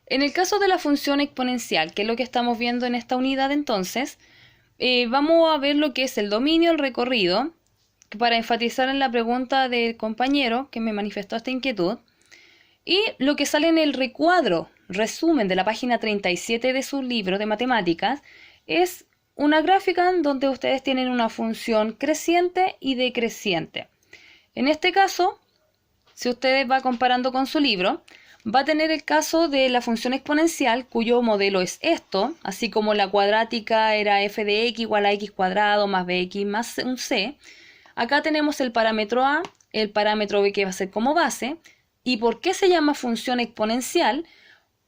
En el caso de la función exponencial, que es lo que estamos viendo en esta unidad entonces, vamos a ver lo que es el dominio, el recorrido, para enfatizar en la pregunta del compañero que me manifestó esta inquietud, y lo que sale en el recuadro, resumen de la página 37 de su libro de matemáticas, es una gráfica donde ustedes tienen una función creciente y decreciente. En este caso, si ustedes van comparando con su libro, va a tener el caso de la función exponencial, cuyo modelo es esto, así como la cuadrática era f de x igual a x cuadrado más bx más un c. Acá tenemos el parámetro a, el parámetro b que va a ser como base. ¿Y por qué se llama función exponencial?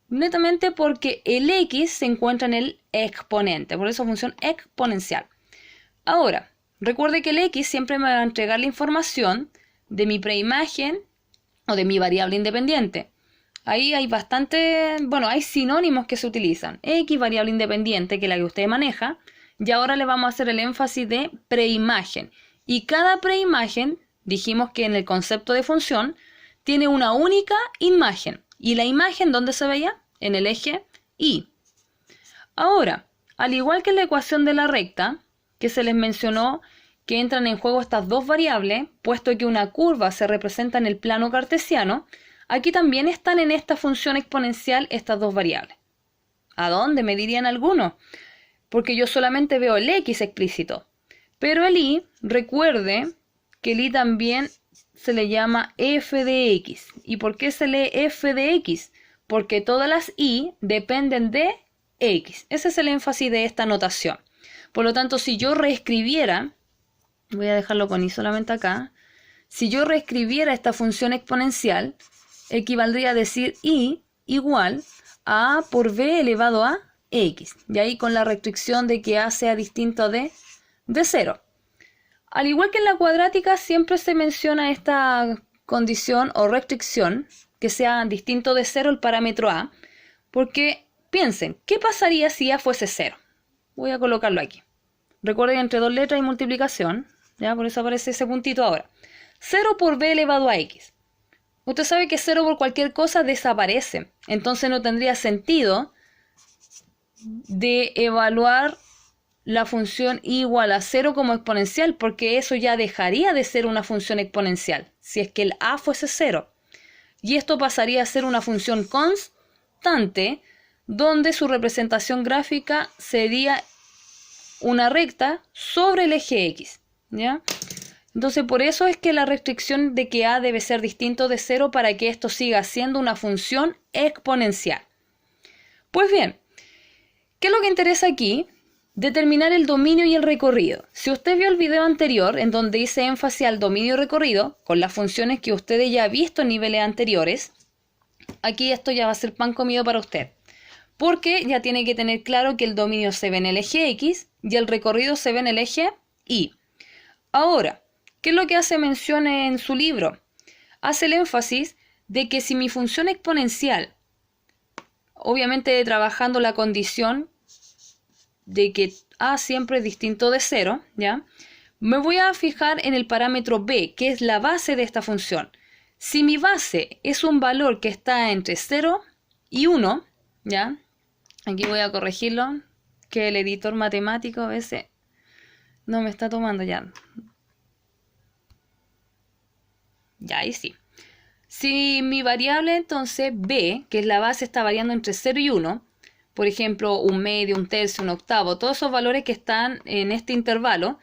Netamente porque el x se encuentra en el exponente, por eso función exponencial. Ahora, recuerde que el x siempre me va a entregar la información de mi preimagen o de mi variable independiente. Ahí hay hay sinónimos que se utilizan. X, variable independiente, que es la que usted maneja, y ahora le vamos a hacer el énfasis de preimagen. Y cada preimagen, dijimos que en el concepto de función, tiene una única imagen. ¿Y la imagen dónde se veía? En el eje Y. Ahora, al igual que en la ecuación de la recta, que se les mencionó que entran en juego estas dos variables, puesto que una curva se representa en el plano cartesiano, aquí también están en esta función exponencial estas dos variables. ¿A dónde? Me dirían algunos. Porque yo solamente veo el x explícito. Pero el y, recuerde que el y también se le llama f de x. ¿Y por qué se lee f de x? Porque todas las y dependen de x. Ese es el énfasis de esta notación. Por lo tanto, si yo reescribiera, voy a dejarlo con y solamente acá, si yo reescribiera esta función exponencial, equivaldría a decir y igual a por b elevado a x. Y ahí con la restricción de que a sea distinto de 0. Al igual que en la cuadrática, siempre se menciona esta condición o restricción, que sea distinto de 0 el parámetro a, porque piensen, ¿qué pasaría si a fuese 0? Voy a colocarlo aquí. Recuerden, entre dos letras hay multiplicación, ¿ya? Por eso aparece ese puntito ahora. 0 por b elevado a x. Usted sabe que 0 por cualquier cosa desaparece, entonces no tendría sentido de evaluar la función y igual a 0 como exponencial, porque eso ya dejaría de ser una función exponencial, si es que el a fuese 0. Y esto pasaría a ser una función constante, donde su representación gráfica sería una recta sobre el eje X, ¿ya? Entonces, por eso es que la restricción de que a debe ser distinto de 0 para que esto siga siendo una función exponencial. Pues bien, ¿qué es lo que interesa aquí? Determinar el dominio y el recorrido. Si usted vio el video anterior en donde hice énfasis al dominio y recorrido, con las funciones que ustedes ya han visto en niveles anteriores, aquí esto ya va a ser pan comido para usted. Porque ya tiene que tener claro que el dominio se ve en el eje X y el recorrido se ve en el eje Y. Ahora, ¿qué es lo que hace mención en su libro? Hace el énfasis de que si mi función exponencial, obviamente trabajando la condición de que a siempre es distinto de 0, ¿ya? Me voy a fijar en el parámetro b, que es la base de esta función. Si mi base es un valor que está entre 0 y 1, ¿ya? Aquí voy a corregirlo, que el editor matemático a veces no me está tomando ya. Ya, ahí sí. Si mi variable entonces b, que es la base, está variando entre 0 y 1, por ejemplo, un medio, un tercio, un octavo, todos esos valores que están en este intervalo,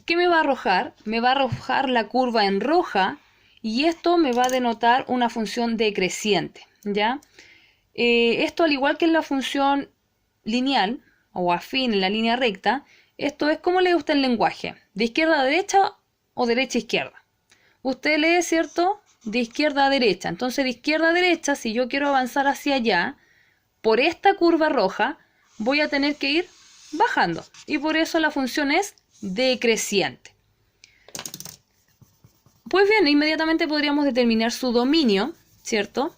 ¿qué me va a arrojar? Me va a arrojar la curva en roja y esto me va a denotar una función decreciente, ¿ya? Esto, al igual que en la función lineal o afín en la línea recta, esto es como lee usted el lenguaje, de izquierda a derecha o derecha a izquierda. Usted lee, ¿cierto?, de izquierda a derecha. Entonces, de izquierda a derecha, si yo quiero avanzar hacia allá, por esta curva roja, voy a tener que ir bajando. Y por eso la función es decreciente. Pues bien, inmediatamente podríamos determinar su dominio, ¿cierto?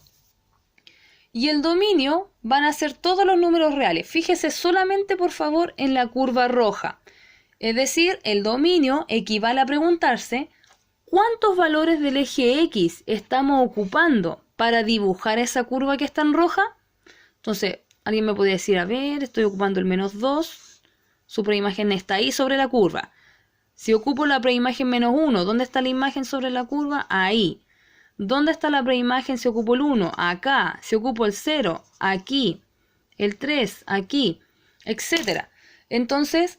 Y el dominio van a ser todos los números reales. Fíjese solamente, por favor, en la curva roja. Es decir, el dominio equivale a preguntarse ¿cuántos valores del eje X estamos ocupando para dibujar esa curva que está en roja? Entonces, alguien me puede decir, a ver, estoy ocupando el -2, su preimagen está ahí sobre la curva. Si ocupo la preimagen -1, ¿dónde está la imagen sobre la curva? Ahí. ¿Dónde está la preimagen si ocupo el 1? Acá. Si ocupo el 0, aquí. El 3, aquí, etcétera. Entonces,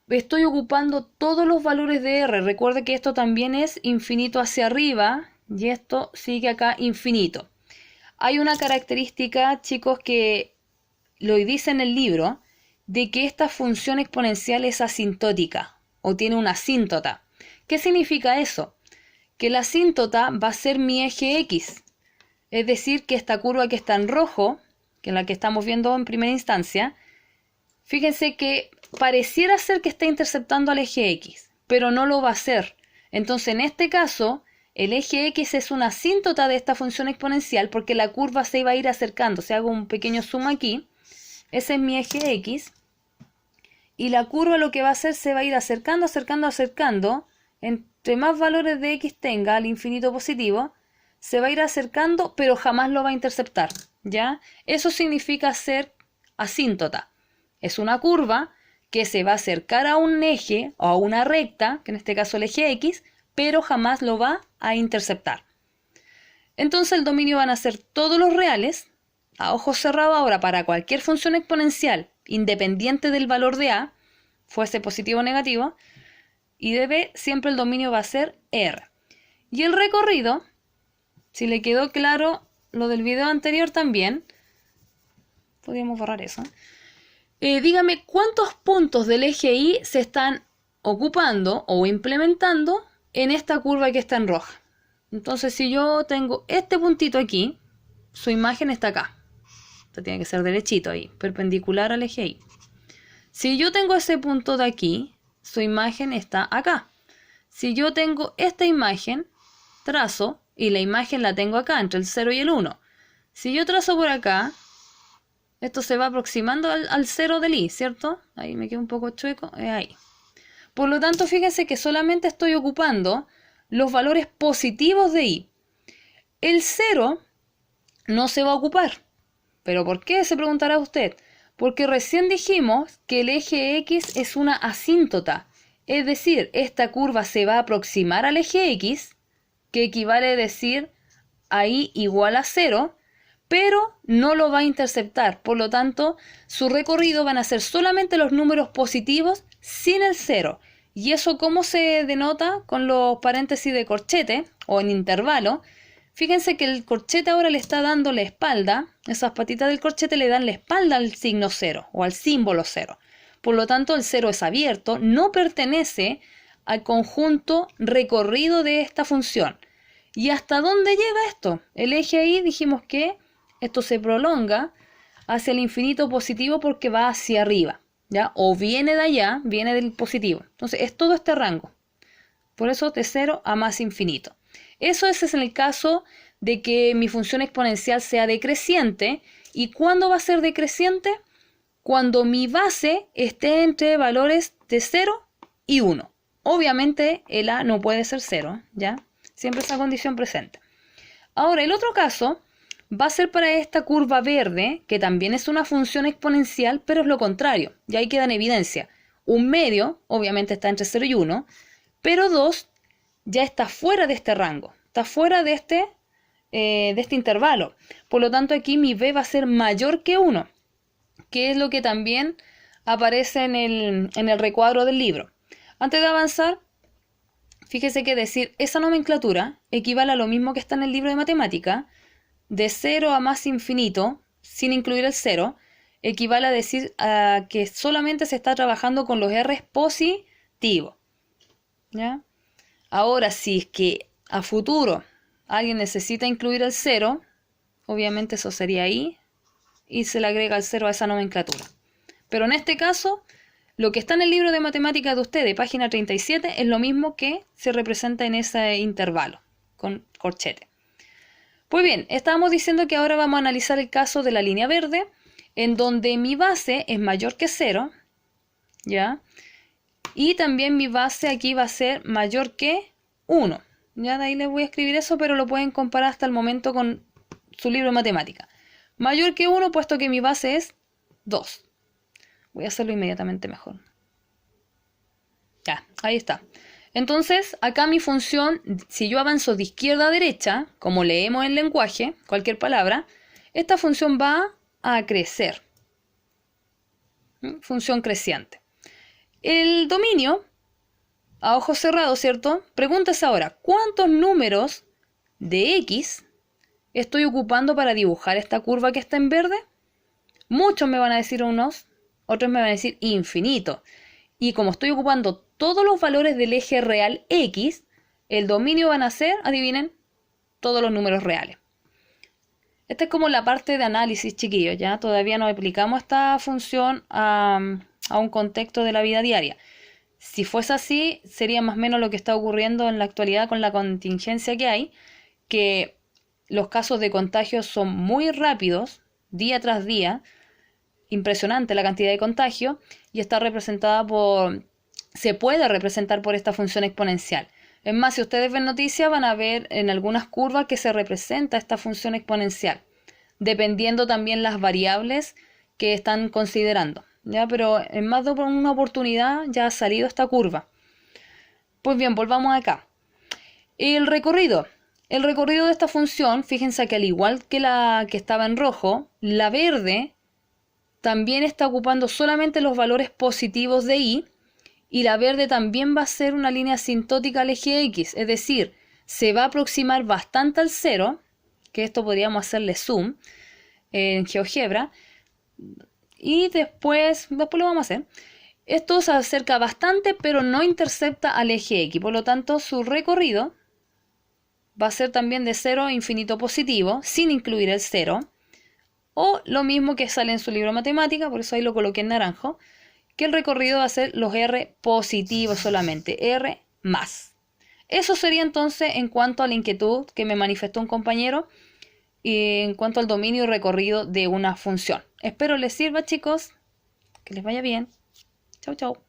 estoy ocupando todos los valores de R. Recuerde que esto también es infinito hacia arriba y esto sigue acá infinito. Hay una característica, chicos, que lo dice en el libro, de que esta función exponencial es asintótica o tiene una asíntota. ¿Qué significa eso? Que la asíntota va a ser mi eje X. Es decir, que esta curva que está en rojo, que es la que estamos viendo en primera instancia, fíjense que pareciera ser que está interceptando al eje X, pero no lo va a hacer. Entonces, en este caso, el eje X es una asíntota de esta función exponencial porque la curva se va a ir acercando. Si hago un pequeño zoom aquí, ese es mi eje X. Y la curva lo que va a hacer se va a ir acercando, acercando, acercando. Entre más valores de X tenga al infinito positivo, se va a ir acercando, pero jamás lo va a interceptar, ¿ya? Eso significa ser asíntota. Es una curva que se va a acercar a un eje o a una recta, que en este caso el eje X, pero jamás lo va a interceptar. Entonces el dominio van a ser todos los reales, a ojos cerrados ahora, para cualquier función exponencial, independiente del valor de A, fuese positivo o negativo, y de B siempre el dominio va a ser R. Y el recorrido, si le quedó claro lo del video anterior también, podríamos borrar eso. Dígame cuántos puntos del eje Y se están ocupando o implementando en esta curva que está en roja. Entonces, si yo tengo este puntito aquí, su imagen está acá. Esto tiene que ser derechito ahí, perpendicular al eje Y. Si yo tengo ese punto de aquí, su imagen está acá. Si yo tengo esta imagen, trazo, y la imagen la tengo acá, entre el 0 y el 1. Si yo trazo por acá, esto se va aproximando al 0 del I, ¿cierto? Ahí me queda un poco chueco, ahí. Por lo tanto, fíjense que solamente estoy ocupando los valores positivos de I. El 0 no se va a ocupar. ¿Pero por qué? Se preguntará usted. Porque recién dijimos que el eje X es una asíntota. Es decir, esta curva se va a aproximar al eje X, que equivale a decir ahí igual a 0, pero no lo va a interceptar. Por lo tanto, su recorrido van a ser solamente los números positivos sin el 0. ¿Y eso cómo se denota? Con los paréntesis de corchete o en intervalo. Fíjense que el corchete ahora le está dando la espalda, esas patitas del corchete le dan la espalda al signo 0 o al símbolo 0. Por lo tanto, el 0 es abierto, no pertenece al conjunto recorrido de esta función. ¿Y hasta dónde llega esto? El eje Y dijimos que esto se prolonga hacia el infinito positivo porque va hacia arriba, ¿ya? O viene de allá, viene del positivo. Entonces, es todo este rango. Por eso, de 0 a más infinito. Eso es en el caso de que mi función exponencial sea decreciente. ¿Y cuándo va a ser decreciente? Cuando mi base esté entre valores de 0 y 1. Obviamente el A no puede ser 0, ¿ya? Siempre esa condición presente. Ahora, el otro caso va a ser para esta curva verde, que también es una función exponencial, pero es lo contrario. Y ahí queda en evidencia. Un medio, obviamente está entre 0 y 1, pero 2 ya está fuera de este rango, está fuera de este intervalo. Por lo tanto, aquí mi B va a ser mayor que 1, que es lo que también aparece en el recuadro del libro. Antes de avanzar, fíjese que decir esa nomenclatura equivale a lo mismo que está en el libro de matemática, de 0 a más infinito, sin incluir el 0, equivale a decir que solamente se está trabajando con los R's positivos, ¿ya? Ahora, si es que a futuro alguien necesita incluir el 0, obviamente eso sería ahí y se le agrega el 0 a esa nomenclatura. Pero en este caso, lo que está en el libro de matemáticas de ustedes, página 37, es lo mismo que se representa en ese intervalo con corchete. Pues bien, estábamos diciendo que ahora vamos a analizar el caso de la línea verde, en donde mi base es mayor que 0, ¿ya? Y también mi base aquí va a ser mayor que 1. Ya de ahí les voy a escribir eso, pero lo pueden comparar hasta el momento con su libro de matemática. mayor que 1 puesto que mi base es 2. Voy a hacerlo inmediatamente mejor. Ya, ahí está. Entonces, acá mi función, si yo avanzo de izquierda a derecha, como leemos en lenguaje, cualquier palabra, esta función va a crecer. Función creciente. El dominio, a ojos cerrados, ¿cierto? Pregúntese ahora, ¿cuántos números de X estoy ocupando para dibujar esta curva que está en verde? Muchos me van a decir unos, otros me van a decir infinito. Y como estoy ocupando todos los valores del eje real X, el dominio van a ser, adivinen, todos los números reales. Esta es como la parte de análisis, chiquillos, ¿ya? Todavía no aplicamos esta función a un contexto de la vida diaria. Si fuese así, sería más o menos lo que está ocurriendo en la actualidad con la contingencia que hay, que los casos de contagio son muy rápidos, día tras día, impresionante la cantidad de contagio, y está representada se puede representar por esta función exponencial. Es más, si ustedes ven noticias, van a ver en algunas curvas que se representa esta función exponencial, dependiendo también las variables que están considerando, ¿ya? Pero en más de una oportunidad ya ha salido esta curva. Pues bien, volvamos acá. El recorrido. El recorrido de esta función, fíjense que al igual que la que estaba en rojo, la verde también está ocupando solamente los valores positivos de y la verde también va a ser una línea asintótica al eje X, es decir, se va a aproximar bastante al 0, que esto podríamos hacerle zoom en GeoGebra, y después lo vamos a hacer. Esto se acerca bastante, pero no intercepta al eje X, por lo tanto su recorrido va a ser también de 0 a infinito positivo, sin incluir el 0, o lo mismo que sale en su libro de matemática, por eso ahí lo coloqué en naranjo, que el recorrido va a ser los R positivos solamente, R más. Eso sería entonces en cuanto a la inquietud que me manifestó un compañero y en cuanto al dominio y recorrido de una función. Espero les sirva, chicos, que les vaya bien. Chau, chau.